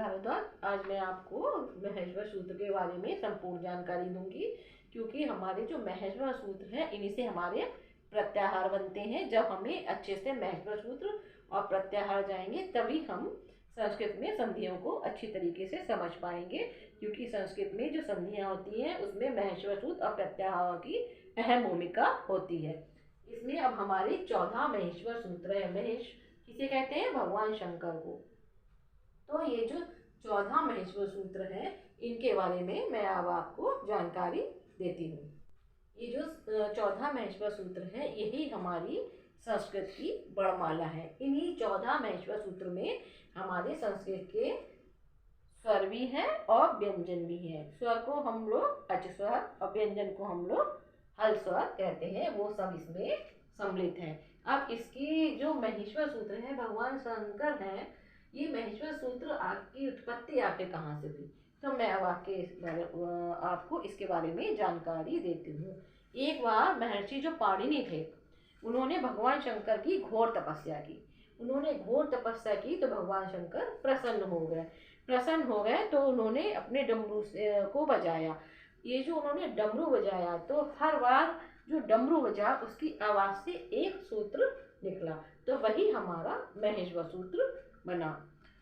भारद्वाज। आज मैं आपको महेश्वर सूत्र के बारे में संपूर्ण जानकारी दूंगी, क्योंकि हमारे जो महेश्वर सूत्र हैं इन्हीं से हमारे प्रत्याहार बनते हैं। जब हमें अच्छे से महेश्वर सूत्र और प्रत्याहार जाएंगे तभी हम संस्कृत में संधियों को अच्छी तरीके से समझ पाएंगे, क्योंकि संस्कृत में जो संधियाँ होती हैं उसमें महेश्वर सूत्र और प्रत्याहार की अहम भूमिका होती है। इसमें अब हमारे 14 महेश्वर सूत्र है। महेश किसे कहते हैं? भगवान शंकर को। तो ये जो 14 महेश्वर सूत्र हैं इनके बारे में मैं अब आपको जानकारी देती हूँ। ये जो 14 महेश्वर सूत्र हैं यही हमारी संस्कृत की वर्णमाला है। इन्हीं 14 महेश्वर सूत्र में हमारे संस्कृत के स्वर भी हैं और व्यंजन भी हैं। स्वर को हम लोग अच स्वर और व्यंजन को हम लोग हल स्वर कहते हैं, वो सब इसमें सम्मिलित हैं। अब इसकी जो महेश्वर सूत्र हैं भगवान शंकर हैं, ये महेश्वर सूत्र की उत्पत्ति आखिर कहाँ से हुई, तो मैं अब आपको इसके बारे में जानकारी देती हूँ। एक बार महर्षि जो पाणिनि थे उन्होंने भगवान शंकर की घोर तपस्या की। उन्होंने घोर तपस्या की तो भगवान शंकर प्रसन्न हो गए तो उन्होंने अपने डमरू को बजाया। ये जो उन्होंने डमरू बजाया तो हर बार जो डमरू बजा उसकी आवाज से एक सूत्र निकला, तो वही हमारा महेश्वर सूत्र बना।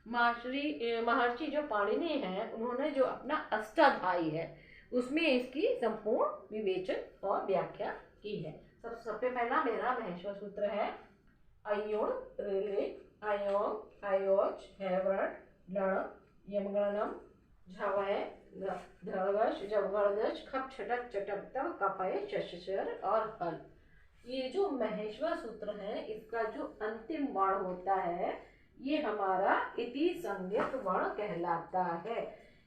महर्षि जो पाणिनि हैं उन्होंने जो अपना अष्टाध्यायी है उसमें इसकी संपूर्ण विवेचन और व्याख्या की है। सबसे पहला मेरा महेश्वर सूत्र है अयोण ऋलिक अयों अयोच हैवरण लण यमगणनम झवय धड़गश जवगणदश खप छटक चटक तब कपय शशर और हल। ये जो महेश्वर सूत्र है इसका जो अंतिम वर्ण होता है ये हमारा इति संज्ञक वर्ण कहलाता है।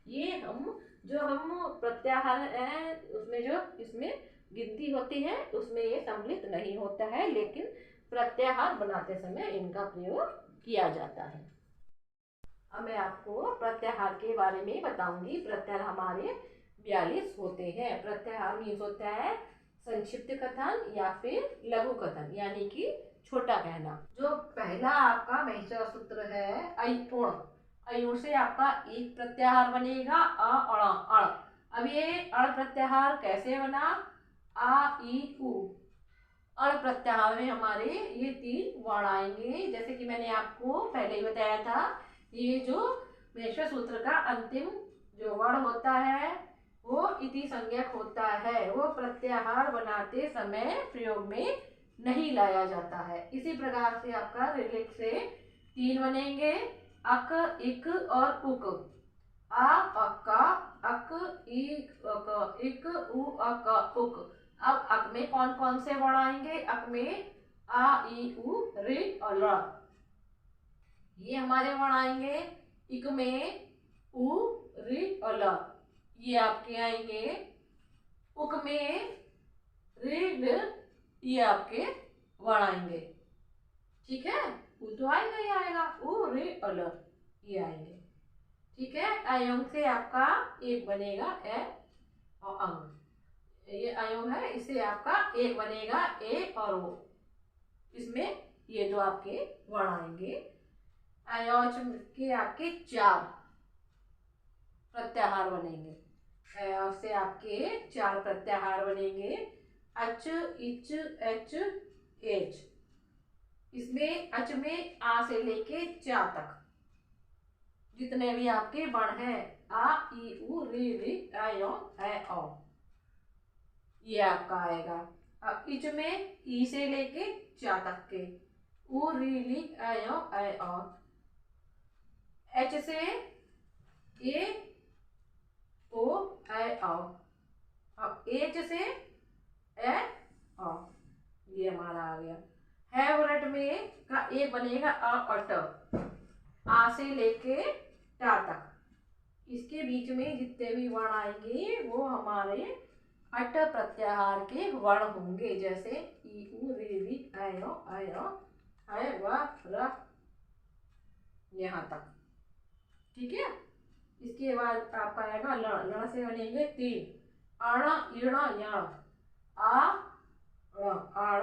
ये हम प्रत्याहार है उसमें जो इसमें गिनती होती है उसमें ये सम्मिलित नहीं होता है, लेकिन प्रत्याहार बनाते समय इनका प्रयोग किया जाता है। अब मैं आपको प्रत्याहार के बारे में बताऊंगी। प्रत्याहार हमारे 42 होते हैं। प्रत्याहार मीन्स होता है संक्षिप्त कथन या फिर लघु कथन, यानी कि छोटा कहना। जो पहला आपका महेश्वर सूत्र है अयुण, अयुण से आपका एक प्रत्याहार बनेगा अ अण। अब ये अण प्रत्याहार कैसे बना? आ ई उ। अण प्रत्याहार में हमारे ये 3 वर्ण आएंगे, जैसे कि मैंने आपको पहले ही बताया था। ये जो महेश्वर सूत्र का अंतिम जो वर्ण होता है वो इति संज्ञक होता है, वो प्रत्याहार बनाते समय प्रयोग में नहीं लाया जाता है। इसी प्रकार से आपका ऋलिक से 3 बनेंगे अक इक और उक। आ अक्का अक इक उ अक उक। अब अक में कौन कौन से वर्ण आएंगे? अक में आ ई उ ऋ और ल, ये हमारे वर्ण आएंगे। इक में उ ऋ और ल, ये आपके आएंगे। उक में ऋ ल, ये आपके वर्ण आएंगे। ठीक है, उ तो आएगा ही आएगा, उ ऋ और ल ये आएंगे। ठीक है, अयोंग से आपका एक बनेगा ए और अंग। ये अयोंग है, इससे आपका एक बनेगा ए और ओ। इसमें ये जो आपके वर्ण आएंगे। अयोच के आपके 4 प्रत्याहार बनेंगे। अयोच से आपके 4 प्रत्याहार बनेंगे। अच इच एच एच। इसमें अच में आ से लेके चा तक जितने भी आपके वर्ण हैं आ ई उ ऋ ऋ अयो ऐ औ, ये आपका आएगा। अब इच में ई से लेके चा तक के उ ऋ ऋ अयो ऐ औ। एच से ए ओ ऐ औ। अब एच से ए औ, ये हमारा आ गया। है वर्ड में का एक बनेगा अ और ट, आ से लेके टा तक। इसके बीच में जितने भी वर्ण आएंगे वो हमारे अट प्रत्याहार के वर्ण होंगे, जैसे ई उ ऋ ऋ ऐ औ है व र यहाँ तक। ठीक है, इसके बाद आपका आएगा लण। लण से बनेंगे 3 अण इण यण। आ अण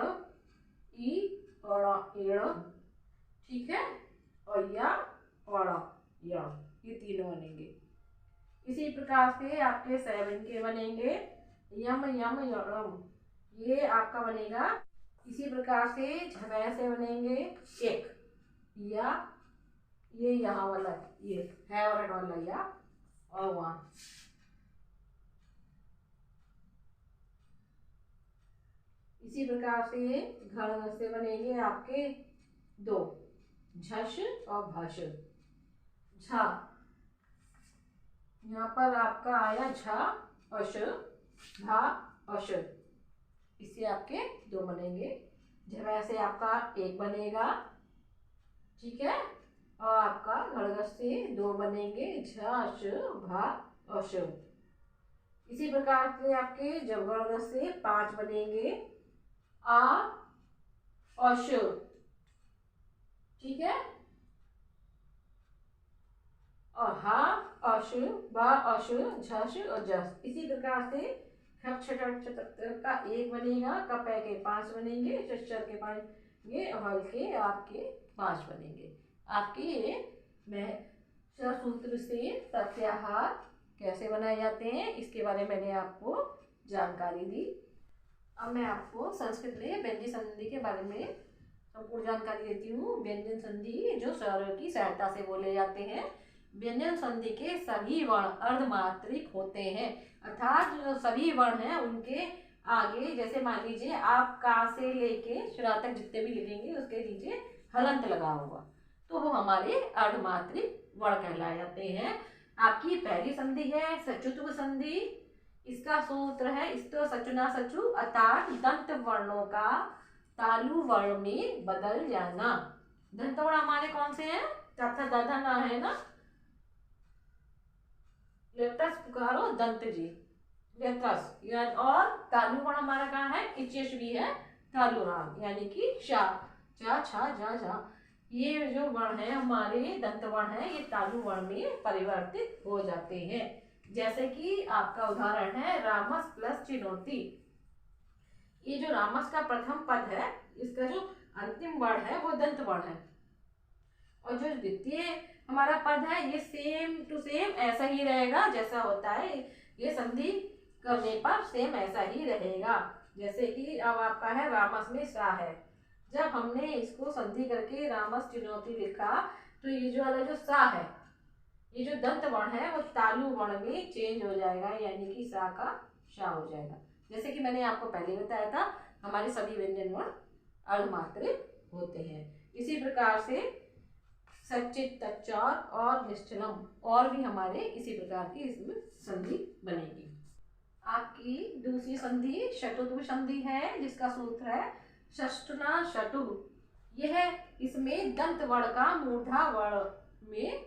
ई अण इण। ठीक है, और या अण यण, ये तीनों बनेंगे। इसी प्रकार से आपके 7 के बनेंगे यम यम यम, ये आपका बनेगा। इसी प्रकार से झ से बनेंगे एक, या ये यहाँ वाला ये है और वाला या और वहाँ। इसी प्रकार से घर से बनेंगे आपके 2, झश और भश। झा, यहाँ पर आपका आया झा अश, भा अश, इससे आपके 2 बनेंगे। झ से आपका 1 बनेगा, ठीक है, और आपका घड़घस से 2 बनेंगे, झ अश भा अश। इसी प्रकार से आपके जब घड़घस से 5 बनेंगे, आ अश, ठीक है, और हा अश, बा अश, झश और जस। इसी प्रकार से का 1 बनेगा, कपै के 5 बनेंगे, चच्चर के 5 बनेंगे, हल के आपके 5 बनेंगे। आपके ये सूत्र से प्रत्याहार कैसे बनाए जाते हैं इसके बारे में मैंने आपको जानकारी दी। अब मैं आपको संस्कृत में व्यंजन संधि के बारे में संपूर्ण जानकारी देती हूँ। व्यंजन संधि जो स्वरों की सहायता से बोले जाते हैं। व्यंजन संधि के सभी वर्ण अर्धमात्रिक होते हैं, अर्थात जो सभी वर्ण हैं उनके आगे, जैसे मान लीजिए आप का से लेके शुरा तक जितने भी लिखेंगे उसके नीचे हलंत लगा होगा, तो वो हमारे अर्धमात्रिक वर्ण कहलाए जाते हैं। आपकी पहली संधि है सचुत्व संधि। इसका सूत्र है स्तो सचुना सचु, अर्थात दंत वर्णों का तालु वर्ण में बदल जाना। दंत वर्ण हमारे कौन से हैं? तथा दादा ना है ना, लेटस पुकारो दंत जी, लेटस। और तालु वर्ण हमारा कहाँ है? इचेश भी है तालु राम, यानी कि शा, चा छा जा जा। ये जो वर्ण है हमारे दंत वर्ण है, ये तालु वर्ण में परिवर्तित हो जाते हैं। जैसे कि आपका उदाहरण है रामस प्लस चिनौती। ये जो रामस का प्रथम पद है, इसका जो अंतिम वर्ण है वो दंत वर्ण है, और जो द्वितीय हमारा पद है ये सेम टू सेम ऐसा ही रहेगा जैसा होता है, ये संधि करने पर सेम ऐसा ही रहेगा। जैसे कि अब आपका है रामस में सा है, जब हमने इसको संधि करके रामस चुनौती लिखा तो ये जो वाला जो सा है, ये जो दंत वर्ण है वो तालु वर्ण में चेंज हो जाएगा, यानी कि सा का शा हो जाएगा। जैसे कि मैंने आपको पहले बताया था, हमारे सभी व्यंजन वर्ण अर्धमात्रिक होते हैं। इसी प्रकार से सचित, तच्चौर और निश्चलम और भी हमारे इसी प्रकार की इसमें संधि बनेगी। आपकी दूसरी संधि शटुत्व संधि है, जिसका सूत्र है षष्टुना शटु। यह इसमें दंत वर्ण का मूर्धा वर्ण में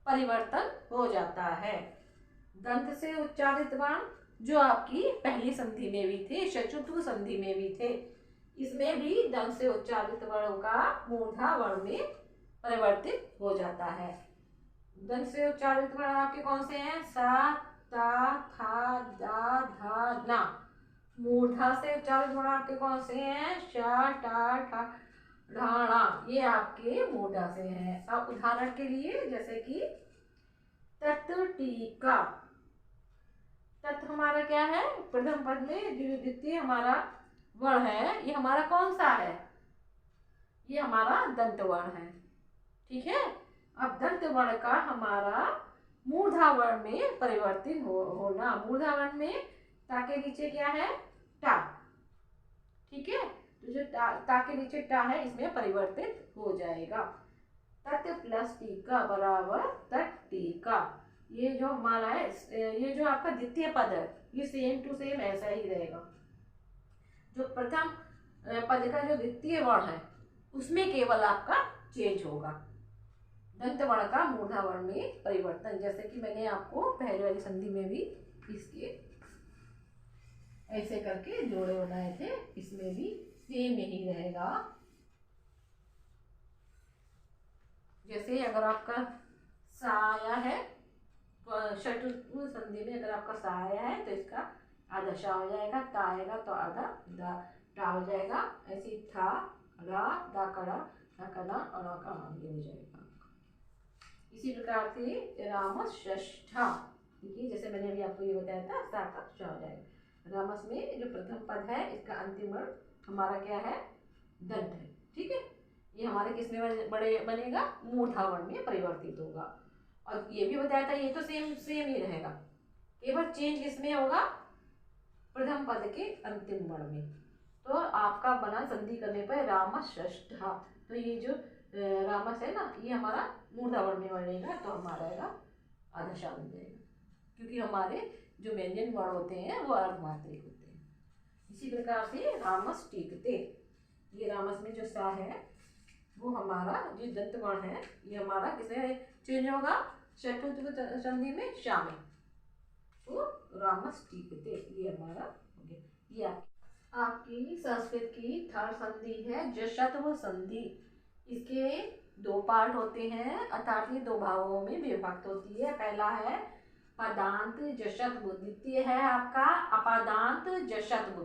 परिवर्तन हो जाता है। दंत से उच्चारित वर्ण जो आपकी पहली संधि में भी थे, शचुत्व संधि में भी थे, इसमें भी दंत से उच्चारित वर्णों का मूर्धा वर्ण में परिवर्तित हो जाता है। दंत से उच्चारित वर्ण आपके कौन से हैं? सा, ता, था, दा, धा, ना। मूर्धा से उच्चारित वर्ण आपके कौन से हैं? शा, टा, ठा, ढाणा। ये आपके मूर्धा से हैं। अब उदाहरण के लिए जैसे कि तत्, टीका। तत् हमारा क्या है? प्रथम पद में जो द्वितीय हमारा वर्ण है, ये हमारा कौन सा है? ये हमारा दंत वर्ण है, ठीक है। अब दंत वर्ण का हमारा मूर्धा वर्ण में परिवर्तित होना। मूर्धा वर्ण में ता के नीचे क्या है? टा, ठीक है। तो जो ता के नीचे टा है इसमें परिवर्तित हो जाएगा। तत् प्लस टीका बराबर तत् टीका। ये जो हमारा है, ये जो आपका द्वितीय पद है, ये सेम टू सेम ऐसा ही रहेगा। जो प्रथम पद का जो द्वितीय वर्ण है उसमें केवल आपका चेंज होगा, दंत वर्ण का मूर्धा वर्ण में परिवर्तन। जैसे कि मैंने आपको पहले वाली संधि में भी इसके ऐसे करके जोड़े बनाए थे, इसमें भी सेम यही रहेगा। जैसे अगर आपका साया है, शटुत्व संधि में अगर आपका साया है तो इसका आधा शा हो जाएगा, ता आएगा तो आधा टा हो जाएगा। ऐसे था, रा, दा कड़ा, धा कड़ा और रा का ये हो जाएगा। इसी प्रकार से रामस षष्ठा, देखिए जैसे मैंने अभी आपको ये बताया था सा का श हो जाएगा। रामस में जो प्रथम पद है इसका अंतिम वर्ण हमारा क्या है, दंत है। ठीक है, ये हमारे किस में बड़े बनेगा, मूर्धा वर्ण में परिवर्तित होगा। और ये भी बताया था ये तो सेम सेम ही रहेगा, केवल चेंज किसमें होगा, प्रथम पद के अंतिम वर्ण में। तो आपका बना संधि करने पर रामस षष्ठा, तो ये जो रामस है ना ये हमारा मूर्धा वर्ण में बनेगा, तो हमारा आएगा आदर्शा बन जाएगा, क्योंकि हमारे जो व्यंजन वर्ण होते हैं वो अर्धमात्रिक होते हैं। इसी प्रकार से रामस टीकते, ये रामस में जो सा है वो हमारा जो दंत वर्ण है ये हमारा किसमें चेंज होगा, चतुर्थ संधि में शा में, तो रामस टीकते ये हमारा हो गया। ये आपकी संस्कृत की थर्ड संधि है जशत्व संधि। इसके दो पार्ट होते हैं, अर्थात ये दो भागों में विभक्त होती है। पहला है पदांत जशत्व, द्वितीय है आपका अपादांत जशत्व।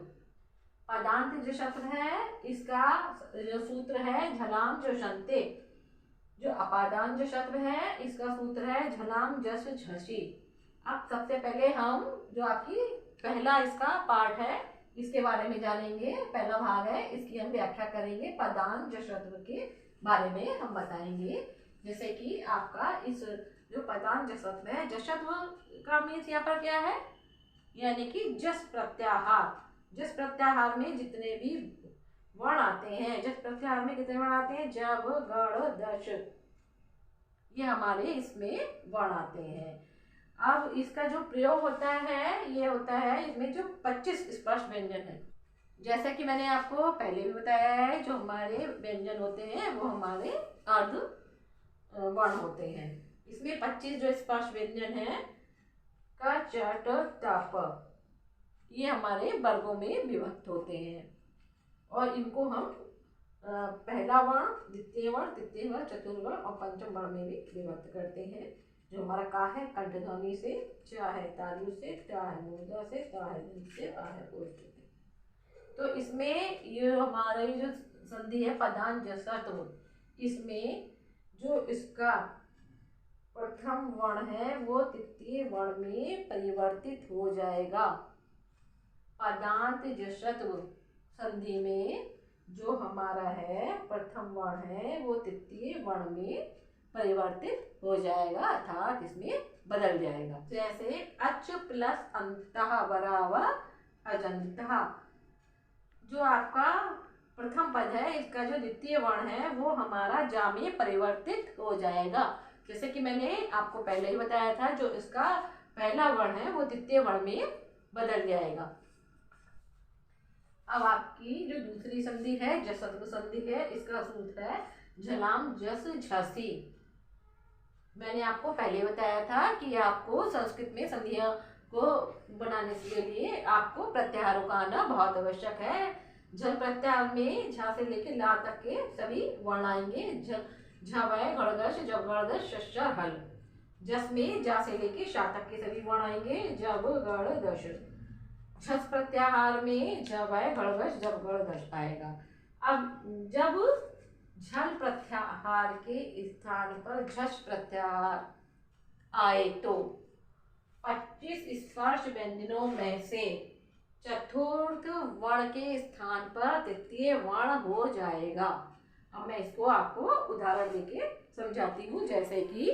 पदांत जशत्व है इसका जो सूत्र है झलाम जशंते, जो अपादान जशत्व है इसका सूत्र है झलाम जस झसी। अब सबसे पहले हम जो आपकी पहला इसका पार्ट है इसके बारे में जानेंगे, पहला भाग है इसकी हम व्याख्या करेंगे, पदान जशत्व के बारे में हम बताएंगे। जैसे कि आपका इस जो पदान जशत्व है, जशत्व का मीन्स यहाँ पर क्या है, यानी कि जस प्रत्याहार। जस प्रत्याहार में जितने भी वर्ण आते हैं, जस प्रत्याहार में कितने वर्ण आते हैं, जब गण दश, ये हमारे इसमें वर्ण आते हैं। अब इसका जो प्रयोग होता है ये होता है इसमें जो 25 स्पर्श व्यंजन है, जैसा कि मैंने आपको पहले भी बताया है, जो हमारे व्यंजन होते हैं वो हमारे अर्ध वर्ण होते हैं। इसमें 25 जो स्पर्श व्यंजन है का चट टप, ये हमारे वर्गों में विभक्त होते हैं और इनको हम पहला वर्ण, द्वितीय वर्ण, तृतीय वर्ण, चतुर्थ वर्ण और पंचम वर्ण में भी विभक्त करते हैं। जो हमारा का है कंठ ध्वनि से, चा है तालु से, टा है मूर्धा से, ता है दंत से, आ है ओष्ठ से। तो इसमें ये हमारे जो संधि है पदान जशत्व, इसमें जो इसका प्रथम वर्ण है वो तृतीय वर्ण में परिवर्तित हो जाएगा। पदांत जशत्व संधि में जो हमारा है प्रथम वर्ण है वो तृतीय वर्ण में परिवर्तित हो जाएगा, अर्थात इसमें बदल जाएगा। जैसे अच प्लस अंतः बराबर अजंतः, जो आपका प्रथम पद है इसका जो द्वितीय वर्ण है वो हमारा जा में परिवर्तित हो जाएगा। जैसे कि मैंने आपको पहले ही बताया था, जो इसका पहला वर्ण है वो द्वितीय वर्ण में बदल जाएगा। अब आपकी जो दूसरी संधि है जशत्व संधि है, इसका सूत्र है झलाम जस झसी। मैंने आपको पहले बताया था कि आपको संस्कृत में संधियों को बनाने के लिए आपको प्रत्याहारों का आना बहुत आवश्यक है। झल प्रत्याहार में झा से लेकर ला तक के सभी वर्ण आएंगे। झ वै गणगश जब गणगश शस्त्र हल। जस में जा से लेकर शा तक के सभी वर्ण आएंगे, जब गण दश। झस प्रत्याहार में जब है गणगश जब गणगश आएगा। अब जब झल प्रत्याहार के स्थान पर झस प्रत्याहार आए तो 25 स्पर्श व्यंजनों में से चतुर्थ वर्ण के स्थान पर तृतीय वर्ण हो जाएगा। अब मैं इसको आपको उदाहरण देके समझाती हूँ, जैसे कि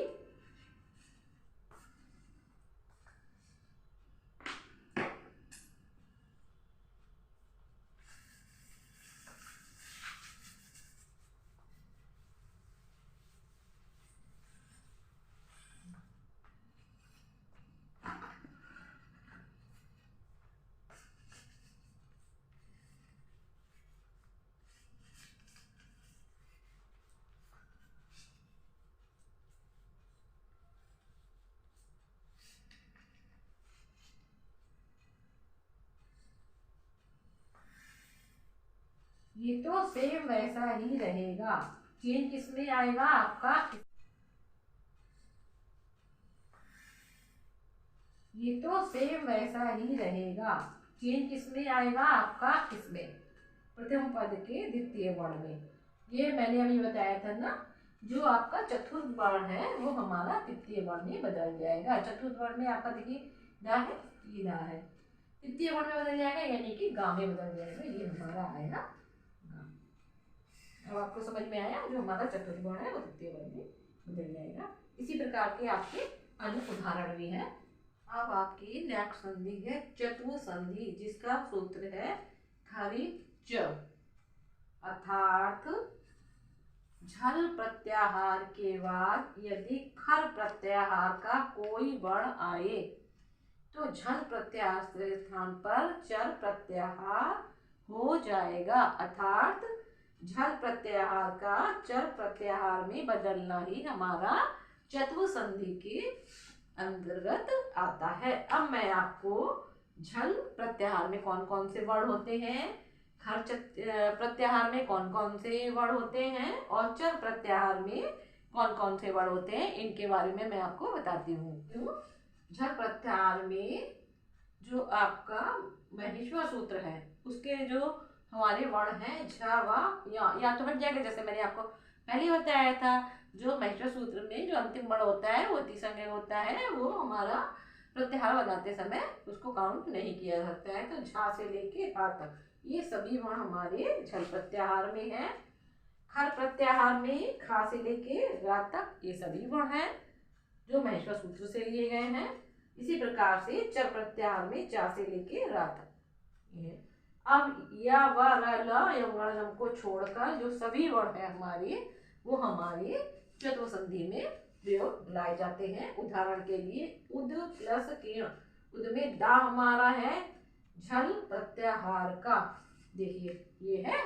ये तो सेम वैसा ही रहेगा। चेंज किसमें आएगा आपका, ये तो सेम वैसा ही रहेगा। चेंज किसमें आएगा आपका, किसमें, प्रथम पद के द्वितीय वर्ण में। ये मैंने अभी बताया था ना जो आपका चतुर्थ वर्ण है वो हमारा तृतीय वर्ण में बदल जाएगा। चतुर्थ वर्ण में आपका देखिए दा है, ये दा है, तृतीय वर्ण में बदल जाएगा यानी कि गा में बदल जाएगा। ये हमारा आएगा गा। अब आपको समझ में आया, जो हमारा चतुर्थ वर्ण है वो तृतीय वर्ण में बदल जाएगा। इसी प्रकार के आपके अन्य उदाहरण भी है। अब आपकी नेक्स्ट संधि है चतुर संधि, जिसका सूत्र है खरी च, अर्थात झल प्रत्याहार के बाद यदि खर प्रत्याहार का कोई वर्ण आए तो झल प्रत्याहार के स्थान पर चर प्रत्याहार हो जाएगा। अर्थात झल प्रत्याहार का चर प्रत्याहार में बदलना ही हमारा चतुर संधि के अंतर्गत आता है। अब मैं आपको झल प्रत्याहार में कौन कौन से वर्ण होते हैं, खर प्रत्याहार में कौन कौन से वर्ण होते हैं और चर प्रत्याहार में कौन कौन से वर्ण होते हैं, इनके बारे में मैं आपको बताती हूँ। झल प्रत्याहार में जो आपका महेश्वर सूत्र है उसके जो हमारे वर्ण हैं झ व या तो हट जाएगा, जैसे मैंने आपको पहले बताया था। जो महेश्वर सूत्र में जो अंतिम वर्ण होता है वो तीसंज्ञक होता है, वो हमारा प्रत्याहार बनाते समय उसको काउंट नहीं किया जाता है। तो झा से लेके आ तक ये सभी वर्ण हमारे झल प्रत्याहार में है। खर प्रत्याहार में खा से लेके रा तक ये सभी वर्ण हैं जो महेश्वर सूत्र से लिए गए हैं। इसी प्रकार से चर प्रत्याहार में चा से लेके रा तक। अब या व र ल को छोड़कर जो सभी वर्ण है हमारे वो हमारे चतुर संधि में प्रयोग लाए जाते हैं। उदाहरण के लिए उद प्लस किण, उद में दा हमारा है झल प्रत्याहार का, देखिए ये है।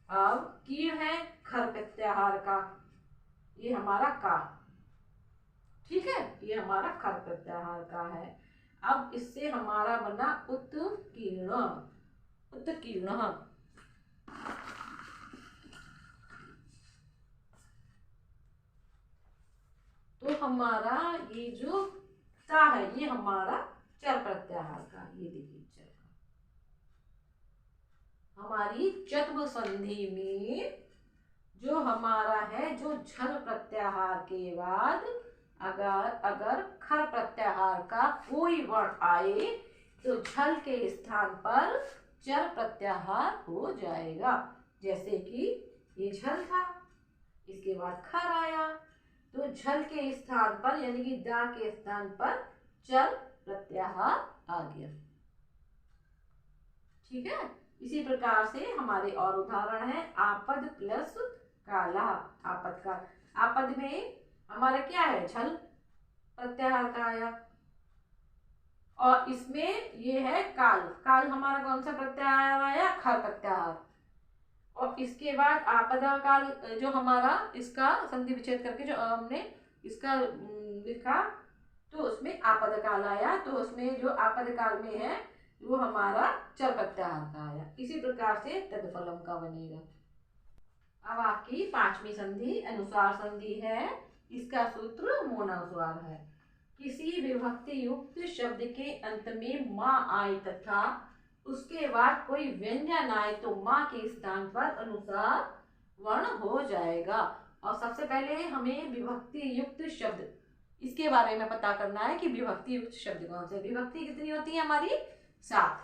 अब कीण है खर प्रत्याहार का, ये हमारा का, ठीक है, ये हमारा खर प्रत्याहार का है। अब इससे हमारा बना उत्कीर्ण, उत्कीर्ण। तो हमारा ये जो ता है ये हमारा चर प्रत्याहार का, ये देखिए चर का। हमारी चतुर संधि में जो हमारा है जो झल प्रत्याहार के बाद अगर खर प्रत्याहार का कोई वर्ण आए तो झल के स्थान पर चर प्रत्याहार हो जाएगा। जैसे कि ये झल था, इसके बाद खर आया तो झल के स्थान पर यानी कि दा के स्थान पर चर प्रत्याहार आ गया, ठीक है। इसी प्रकार से हमारे और उदाहरण है आपद प्लस काला। आपद का, आपद में हमारा क्या है झल प्रत्याहार का आया, और इसमें ये है काल। काल हमारा कौन सा प्रत्याहार आया, खर प्रत्याहार। और इसके बाद आपदा काल जो हमारा इसका संधि विच्छेद करके जो हमने इसका लिखा तो उसमें आपद काल आया, तो उसमें जो आपद काल में है वो हमारा चर प्रत्याहार का आया। इसी प्रकार से तदफलम का बनेगा। अब आपकी पांचवी संधि अनुस्वार संधि है, इसका सूत्र मोनानुस्वार है। किसी विभक्ति युक्त शब्द के अंत में माँ आए तथा उसके बाद कोई व्यंजन आए तो माँ के स्थान पर अनुसार वर्ण हो जाएगा। और सबसे पहले हमें विभक्ति युक्त शब्द इसके बारे में पता करना है कि विभक्ति युक्त शब्द कौन से। विभक्ति कितनी होती है हमारी, 7।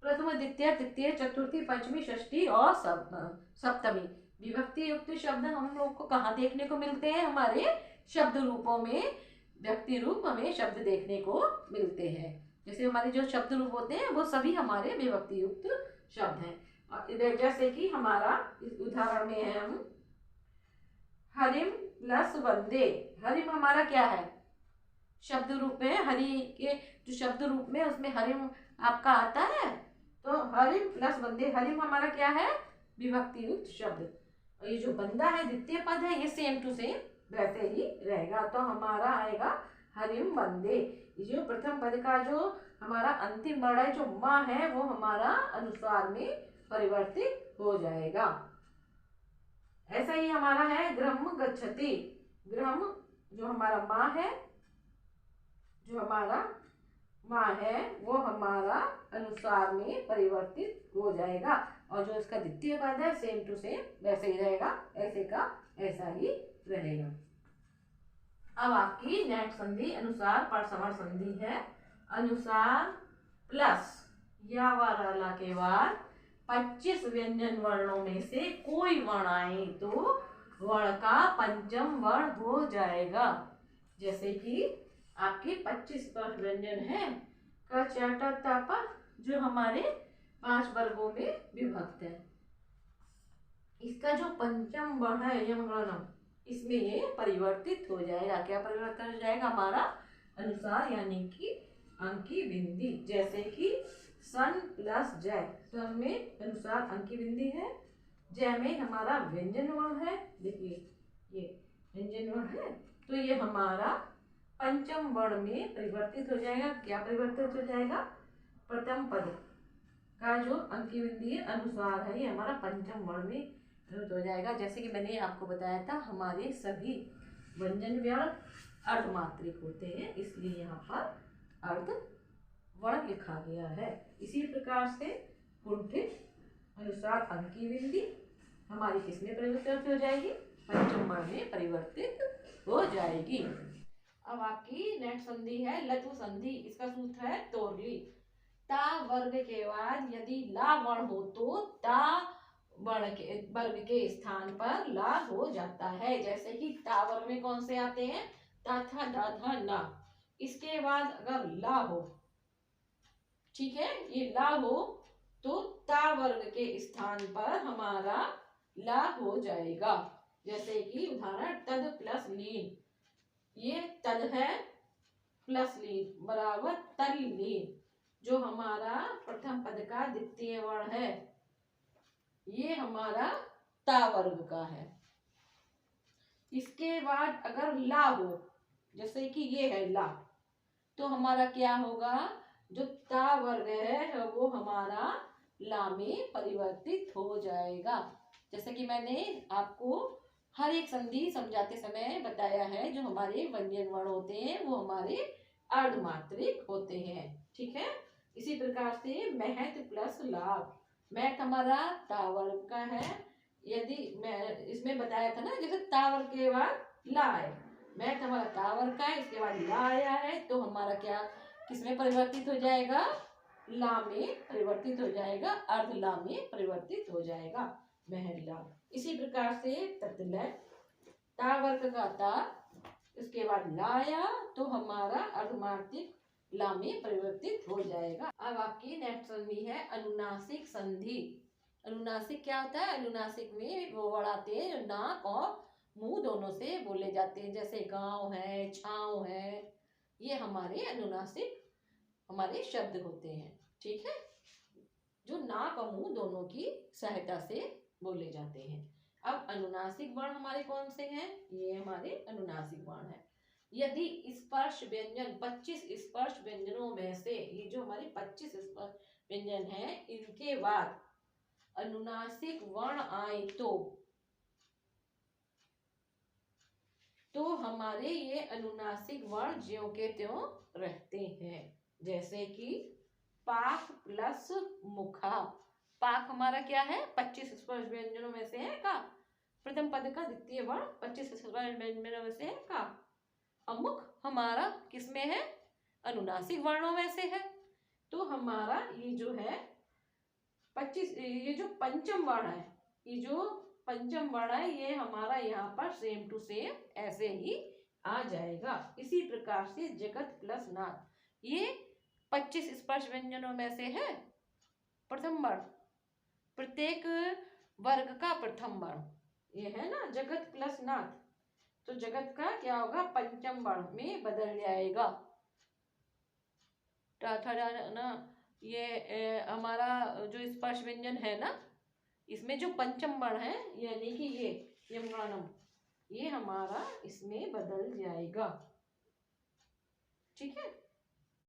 प्रथम द्वितीय तृतीय चतुर्थी पंचमी षष्ठी और सप्तमी। विभक्ति युक्त शब्द हम लोग को कहाँ देखने को मिलते हैं, हमारे शब्द रूपों में। व्यक्ति रूप हमें शब्द देखने को मिलते हैं। जैसे हमारे जो शब्द रूप होते हैं वो सभी हमारे विभक्ति युक्त शब्द हैं। और जैसे कि हमारा इस उदाहरण में है हम हरिम प्लस वंदे। हरिम हमारा क्या है, शब्द रूप में। हरि के जो शब्द रूप में उसमें हरिम आपका आता है, तो हरिम प्लस वंदे। हरिम हमारा क्या है, विभक्ति युक्त शब्द। और ये जो बंदा है द्वितीय पद है, ये सेम टू सेम वैसे ही रहेगा, तो हमारा आएगा हरिम वंदे। जो प्रथम पद का जो हमारा अंतिम वर्ण है जो माँ है वो हमारा अनुस्वार में परिवर्तित हो जाएगा। ऐसा ही हमारा है गृहम गच्छति। गृहम जो हमारा माँ है, जो हमारा माँ है वो हमारा अनुस्वार में परिवर्तित हो जाएगा। और जो इसका द्वितीय पद है सेम टू सेम वैसे ही रहेगा, ऐसे का ऐसा ही रहेगा। अब आपकी नेक्स्ट संधि अनुसार परसमण संधि है। अनुसार प्लस या वाला के बाद 25 व्यंजन वर्णों में से कोई वर्ण आए तो वर्ण का पंचम वर्ण हो जाएगा। जैसे कि आपके 25 स्पर्श व्यंजन है का चाटा पर जो हमारे 5 वर्गों में विभक्त है, इसका जो पंचम वर्ण है यमगणम, इसमें ये परिवर्तित हो जाएगा। क्या परिवर्तन हो जाएगा हमारा? अनुसार यानी कि अंकी बिंदी। जैसे कि सन प्लस जय, सन में अनुसार अंकी बिंदी है, जय में हमारा व्यंजन वर्ण है, देखिए ये व्यंजन वर्ण है, तो ये हमारा पंचम वर्ण में परिवर्तित हो जाएगा। क्या परिवर्तित हो जाएगा? प्रथम पद का जो अंकी बिंदी है अनुसार है, ये हमारा पंचम वर्ण में परिवर्तित हो जाएगा। जैसे कि मैंने आपको बताया था हमारे सभी व्यंजन वर्ण अर्धमात्रिक होते हैं, इसलिए यहाँ पर अर्ध वर्ण लिखा गया है। इसी प्रकार से कुंठित अनुसार अंकी बिंदी हमारी किसमें परिवर्तित हो जाएगी? पंचम वर्ण में परिवर्तित हो जाएगी। अब आपकी नेक्स्ट संधि है लघु संधि। इसका सूत्र है तोरली। ता वर्ग के बाद यदि ला वर्ण हो तो ता वर्ग के स्थान पर ला हो जाता है। जैसे कि ता वर्ग में कौन से आते हैं? ता था, दा था, ना। इसके बाद अगर ला हो, ठीक है, ये ला हो तो ता वर्ग के स्थान पर हमारा ला हो जाएगा। जैसे कि उदाहरण तद प्लस लीन, ये तद है प्लस लीन बराबर तल लीन, जो हमारा प्रथम पद का द्वितीय वर्ण है, ये हमारा ता वर्ग का है। इसके बाद अगर ला हो, जैसे कि ये है ला, तो हमारा क्या होगा? जो ता वर्ग है वो हमारा ला में परिवर्तित हो जाएगा। जैसे कि मैंने आपको हर एक संधि समझाते समय बताया है, जो हमारे व्यंजन वर्ण होते हैं वो हमारे अर्धमात्रिक होते हैं, ठीक है। इसी प्रकार से महत प्लस लाभ, महत हमारा ता वर्ग का है, यदि मैं इसमें बताया था ना, जैसे ता वर्ग के बाद ला है, महत हमारा ता वर्ग का है, इसके बाद ला आया है, तो हमारा क्या किसमें परिवर्तित हो जाएगा? ला में परिवर्तित हो जाएगा, अर्ध ला में परिवर्तित हो जाएगा, महल ला। इसी प्रकार से ततलय, ता वर्ग का ता, इसके बाद ला आया तो हमारा अर्धमात्रिक ला में परिवर्तित हो जाएगा। अब आपकी नेक्स्ट संधि है अनुनासिक संधि। अनुनासिक क्या होता है? अनुनासिक में वो वर्ण आते हैं जो नाक और मुंह दोनों से बोले जाते हैं, जैसे गांव है, छांव है, ये हमारे अनुनासिक हमारे शब्द होते हैं, ठीक है, जो नाक और मुंह दोनों की सहायता से बोले जाते हैं। अब अनुनासिक वर्ण हमारे कौन से हैं? ये हमारे अनुनासिक वर्ण है। यदि स्पर्श व्यंजन 25 स्पर्श व्यंजनों में से, ये जो हमारे 25 स्पर्श व्यंजन हैं, इनके बाद अनुनासिक वर्ण आए तो हमारे ये अनुनासिक वर्ण ज्यों के त्यों रहते हैं। जैसे कि पाक प्लस मुखा, पाक हमारा क्या है? 25 स्पर्श व्यंजनों में से है का प्रथम पद का द्वितीय वर्ण, 25 स्पर्श व्यंजनों में से है का। अमुख हमारा किसमें है? अनुनासिक वर्णों में से है। तो हमारा ये जो है 25, ये जो पंचम वर्ण है, ये जो पंचम वर्ण है, ये हमारा यहाँ पर सेम टू सेम ऐसे ही आ जाएगा। इसी प्रकार से जगत प्लस नाथ, ये 25 स्पर्श व्यंजनों में से है प्रथम वर्ण, प्रत्येक वर्ग का प्रथम वर्ण ये है ना, जगत प्लस नाथ, तो जगत का क्या होगा? पंचम वर्ण में बदल जाएगा। ना ये हमारा जो स्पर्श व्यंजन है ना, इसमें जो पंचम वर्ण है, यानी कि ये यमगानम, ये हमारा इसमें बदल जाएगा, ठीक है।